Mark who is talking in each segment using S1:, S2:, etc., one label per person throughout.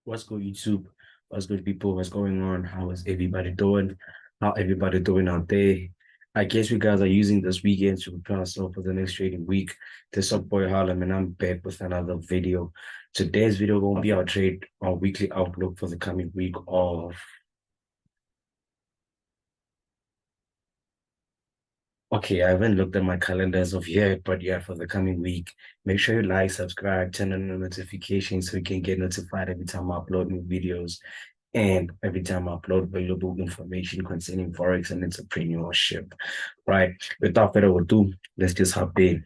S1: What's good, YouTube? What's good, people? What's going on? How is everybody doing? How everybody doing out there? I guess you guys are using this weekend to prepare yourself for the next trading week. This is your boy Harlem, and I'm back with another video. Today's video will be our weekly outlook for the coming week of. Okay, I haven't looked at my calendar as of yet, but yeah, for the coming week, make sure you like, subscribe, turn on the notifications so you can get notified every time I upload new videos. And every time I upload valuable information concerning Forex and entrepreneurship, right? Without further ado, let's just hop in.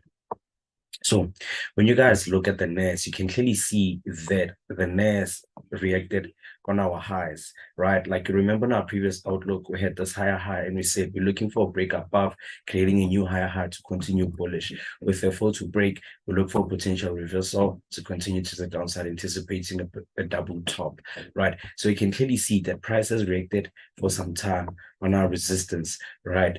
S1: So when you guys look at the NAS, you can clearly see that the NAS reacted on our highs, right? Like you remember in our previous outlook, we had this higher high and we said we're looking for a break above, creating a new higher high to continue bullish. With a fall to break, we look for potential reversal to continue to the downside, anticipating a double top, right? So you can clearly see that price has reacted for some time on our resistance, right?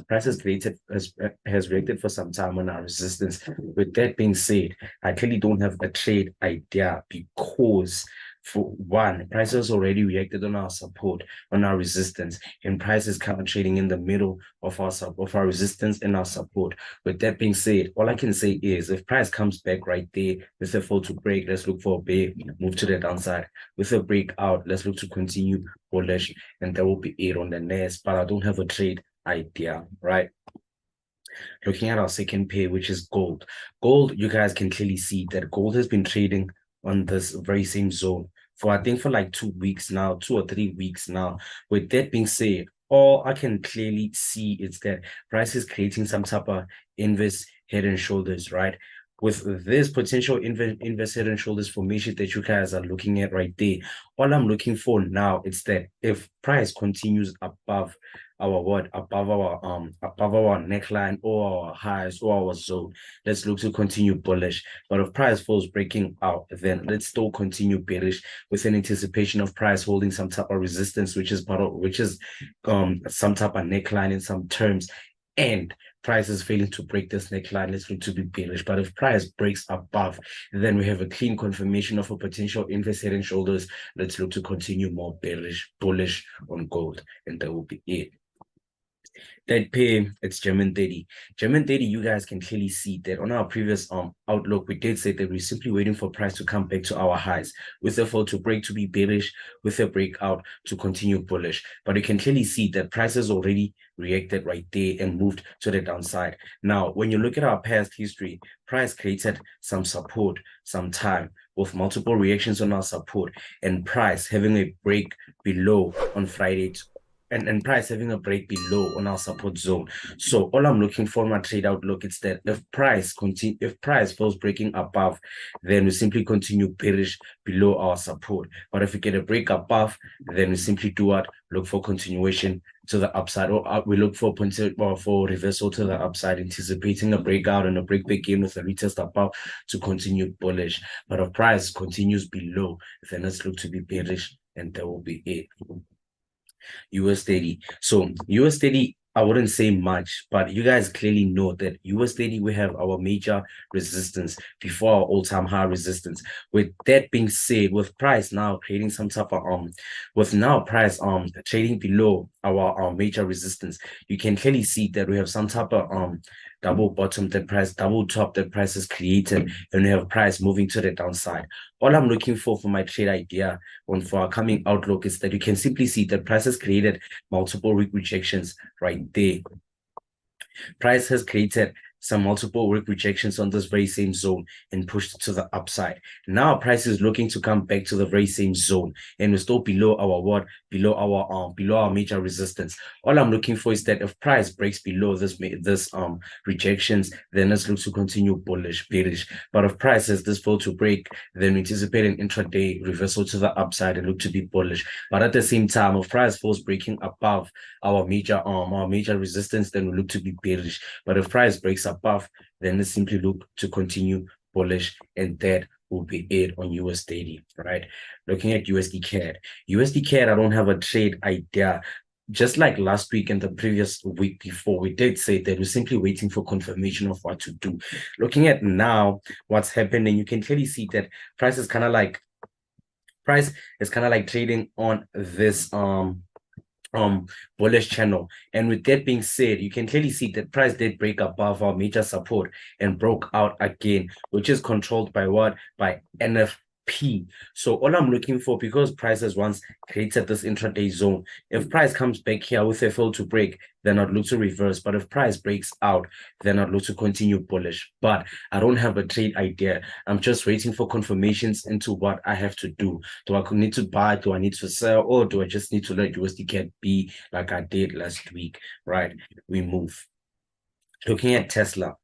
S1: Price has reacted for some time on our resistance. With that being said, I clearly don't have a trade idea because for one, prices already reacted on our support, on our resistance, and prices currently trading in the middle of our resistance and our support. With that being said, all I can say is if price comes back right there with a fall to break, let's look for a bear, move to the downside. With a breakout, let's look to continue bullish, and there will be it on the next. But I don't have a trade idea, right? Looking at our second pair, which is gold. Gold, you guys can clearly see that gold has been trading on this very same zone for I think for like 2 weeks now, 2 or 3 weeks now. With that being said, all I can clearly see is that price is creating some type of inverse head and shoulders, right? With this potential inverse head and shoulders formation that you guys are looking at right there, all I'm looking for now is that if price continues above our what above our neckline or our highs or our zone, let's look to continue bullish. But if price falls breaking out, then let's still continue bearish with an anticipation of price holding some type of resistance, which is some type of neckline in some terms. And price is failing to break this neckline, let's look to be bearish. But if price breaks above, then we have a clean confirmation of a potential inverse head and shoulders. Let's look to continue more bullish on gold, and that will be it. That pair, it's German 30. German 30, you guys can clearly see that on our previous outlook, we did say that we're simply waiting for price to come back to our highs, with a fall to break to be bearish, with a breakout to continue bullish. But you can clearly see that prices already reacted right there and moved to the downside. Now, when you look at our past history, price created some support, some time, with multiple reactions on our support, and price having a break below on Friday and price having a break below on our support zone. So all I'm looking for in my trade outlook is that if price falls breaking above, then we simply continue bearish below our support. But if we get a break above, then we simply do what? Look for continuation to the upside, or we look for reversal to the upside, anticipating a breakout and a break back in with a retest above to continue bullish. But if price continues below, then let's look to be bearish, and that will be it. US 30. So US 30, I wouldn't say much, but you guys clearly know that US 30, we have our major resistance before our all-time high resistance. With that being said, with price now creating some type of with now price trading below our major resistance, you can clearly see that we have some type of double bottom that price, double top that price is created, and we have price moving to the downside. All I'm looking for my trade idea for our coming outlook is that you can simply see that price has created multiple weak rejections right there. Price has created some multiple weak rejections on this very same zone and pushed it to the upside. Now price is looking to come back to the very same zone, and we're still below our what? Below our major resistance. All I'm looking for is that if price breaks below this rejections, then let's look to continue bearish. But if price has this fall to break, then we anticipate an intraday reversal to the upside and look to be bullish. But at the same time, if price falls breaking above our major resistance, then we look to be bearish. But if price breaks above, then let's simply look to continue bullish, and that will be it on US 30, right? Looking at USD CAD. USD CAD, I don't have a trade idea. Just like last week and the previous week before, we did say that we're simply waiting for confirmation of what to do. Looking at now what's happening, you can clearly see that price is kind of like Price is kind of like trading on this bullish channel. And with that being said, you can clearly see that price did break above our major support and broke out again, which is controlled by what? By NFP. So all I'm looking for, because price has once created this intraday zone, if price comes back here with a fail to break, then I'd look to reverse. But if price breaks out, then I'd look to continue bullish. But I don't have a trade idea. I'm just waiting for confirmations into what I have to do. Do I need to buy? Do I need to sell? Or do I just need to let USD CAD be like I did last week? Right? We move. Looking at Tesla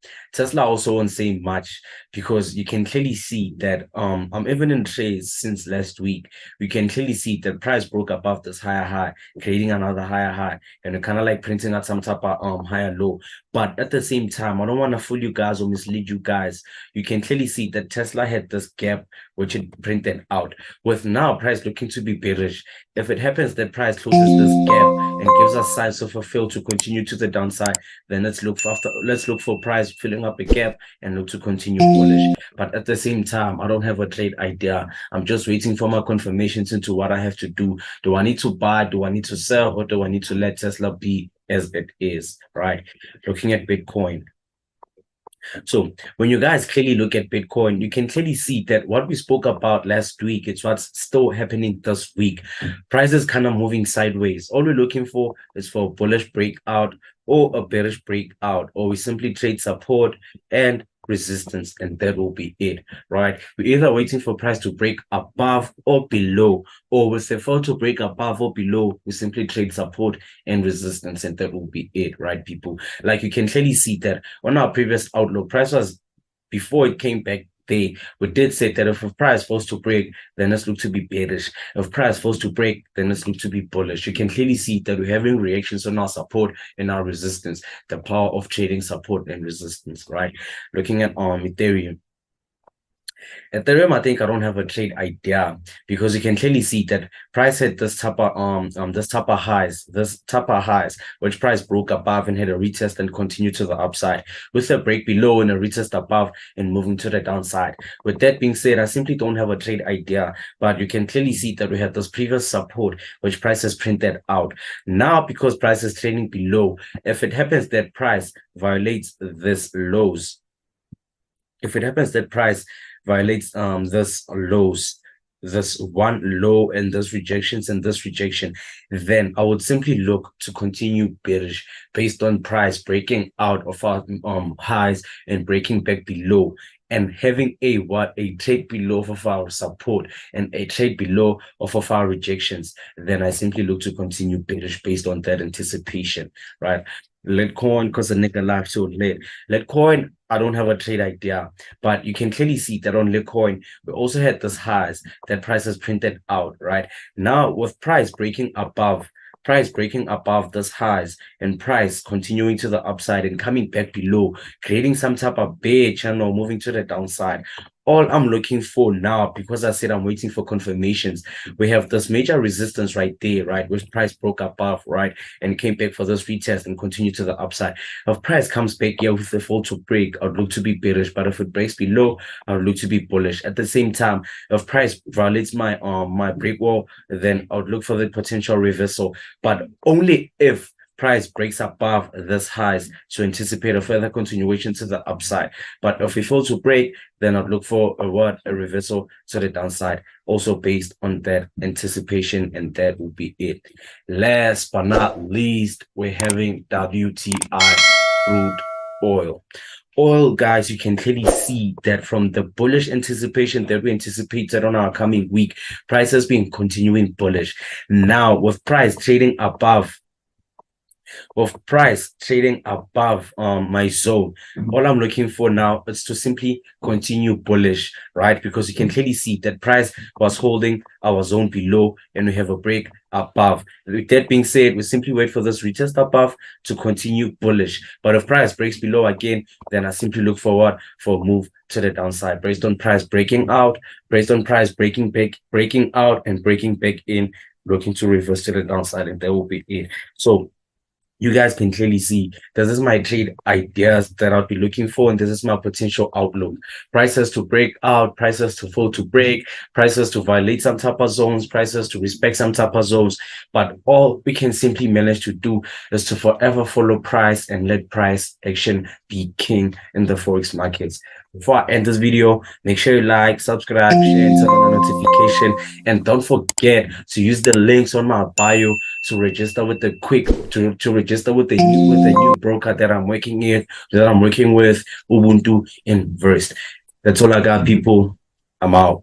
S1: also won't say much, because you can clearly see that I'm even in trades since last week. We can clearly see that price broke above this higher high, creating another higher high, and it kind of like printing out some type of higher low. But at the same time, I don't want to fool you guys or mislead you guys. You can clearly see that Tesla had this gap which it printed out, with now price looking to be bearish. If it happens that price closes this gap and gives us signs of a fail to continue to the downside, then let's look for price filling up a gap and look to continue bullish. But at the same time, I don't have a trade idea. I'm just waiting for my confirmations into what I have to do. Do I need to buy? Do I need to sell? Or do I need to let Tesla be as it is? Right? Looking at Bitcoin. So when you guys clearly look at Bitcoin, you can clearly see that what we spoke about last week, it's what's still happening this week. Prices kind of moving sideways. All we're looking for is for a bullish breakout or a bearish breakout, or we simply trade support and resistance, and that will be it, right? We're either waiting for price to break above or below, or with the fall to break above or below, we simply trade support and resistance, and that will be it, right, people? Like you can clearly see that on our previous outlook, price was, before it came back there, we did say that if a price falls to break, then let's look to be bearish. If price falls to break, then let's look to be bullish. You can clearly see that we're having reactions on our support and our resistance, the power of trading support and resistance, right? Looking at Ethereum. Ethereum, I think I don't have a trade idea, because you can clearly see that price hit this type of highs, which price broke above and had a retest and continued to the upside, with a break below and a retest above and moving to the downside. With that being said, I simply don't have a trade idea, but you can clearly see that we have this previous support which price has printed out. Now, because price is trading below, if it happens that price violates this lows, if it happens that price violates this one low and this rejections and this rejection, then I would simply look to continue bearish based on price breaking out of our highs and breaking back below, and having a trade below of our support and a trade below of our rejections. Then I simply look to continue bearish based on that anticipation, right? Litcoin, because the nigga live so late. Litcoin, I don't have a trade idea, but you can clearly see that on Litcoin, we also had this highs that price has printed out, right? Now, with price breaking above this highs and price continuing to the upside and coming back below, creating some type of bear channel moving to the downside. All I'm looking for now, because I said I'm waiting for confirmations, we have this major resistance right there, right, which price broke above, right, and came back for this retest and continue to the upside. If price comes back here with the fall to break, I'd look to be bearish, but if it breaks below, I'll look to be bullish. At the same time, if price violates my my break wall, then I would look for the potential reversal, but only if price breaks above this highs to anticipate a further continuation to the upside. But if we fall to break, then I'd look for a reversal to the downside, also based on that anticipation, and that will be it. Last but not least, we're having WTI crude oil. Oil, guys, you can clearly see that from the bullish anticipation that we anticipated on our coming week, price has been continuing bullish. Now, with price trading above my zone, all I'm looking for now is to simply continue bullish, right? Because you can clearly see that price was holding our zone below and we have a break above. With that being said, we simply wait for this retest above to continue bullish. But if price breaks below again, then I simply look forward for a move to the downside based on price breaking out, based on price breaking out and breaking back in, looking to reverse to the downside, and that will be it. So you guys can clearly see this is my trade ideas that I'll be looking for, and this is my potential outlook. Prices to break out, prices to fall to break, prices to violate some type of zones, prices to respect some type of zones. But all we can simply manage to do is to forever follow price and let price action be king in the forex markets. Before I end this video, make sure you like, subscribe, share, and turn on the notification. And don't forget to use the links on my bio to register with the to register with the new broker that I'm working with, Ubuntu Invest. That's all I got, people. I'm out.